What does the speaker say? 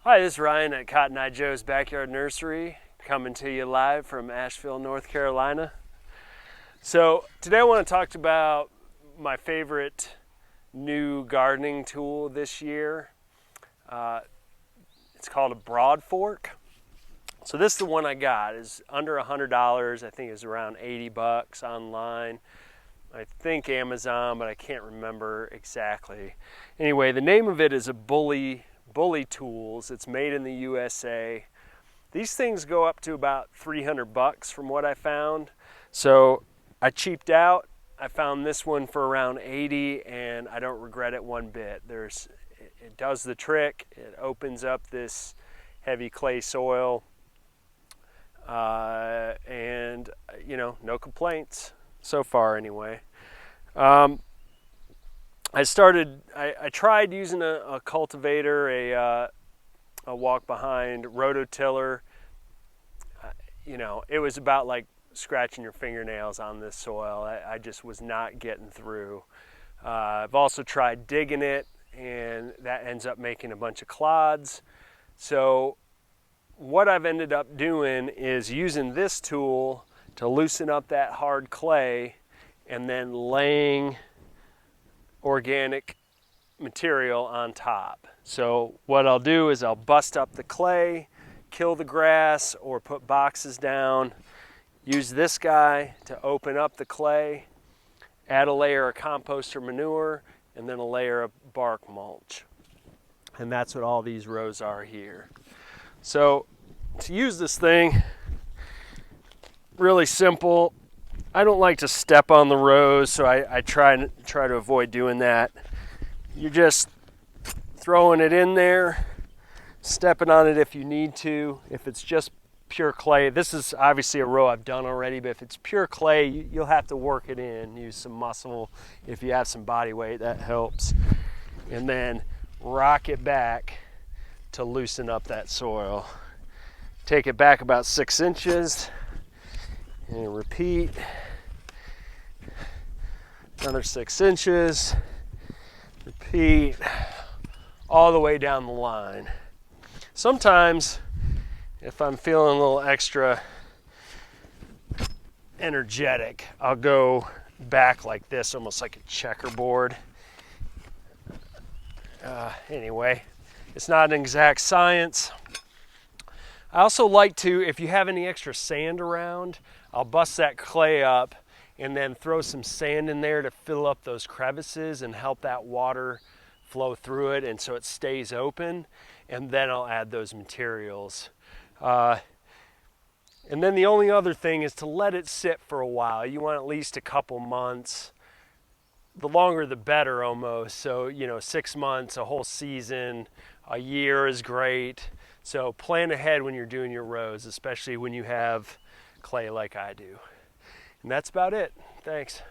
Hi, this is Ryan at Cotton Eye Joe's Backyard Nursery, coming to you live from Asheville, North Carolina. So today I want to talk about my favorite new gardening tool this year. It's called a broad fork. So this is the one I got. It's under $100. I think it's around 80 bucks online. I think Amazon, but I can't remember exactly. Anyway, the name of it is a Bully Tools. It's made in the USA. These things go up to about 300 bucks from what I found. So I cheaped out. I found this one for around 80 and I don't regret it one bit. It does the trick. It opens up this heavy clay soil and no complaints so far anyway. I tried using a cultivator, a walk behind rototiller. It was about like scratching your fingernails on this soil. I just was not getting through. I've also tried digging it, and that ends up making a bunch of clods. So what I've ended up doing is using this tool to loosen up that hard clay and then laying organic material on top. So what I'll do is I'll bust up the clay, kill the grass, or put boxes down, use this guy to open up the clay, add a layer of compost or manure, and then a layer of bark mulch. And that's what all these rows are here. So to use this thing, really simple. I don't like to step on the rows, so I try to avoid doing that. You're just throwing it in there, stepping on it if you need to. If it's just pure clay, this is obviously a row I've done already, but if it's pure clay, you'll have to work it in, use some muscle. If you have some body weight, that helps. And then rock it back to loosen up that soil. Take it back about 6 inches and repeat. Another 6 inches, repeat, all the way down the line. Sometimes, if I'm feeling a little extra energetic, I'll go back like this, almost like a checkerboard. Anyway, it's not an exact science. I also like to, if you have any extra sand around, I'll bust that clay up and then throw some sand in there to fill up those crevices and help that water flow through it, and so it stays open. And then I'll add those materials. And then the only other thing is to let it sit for a while. You want at least a couple months. The longer the better almost. So, 6 months, a whole season, a year is great. So plan ahead when you're doing your rows, especially when you have clay like I do. And that's about it. Thanks.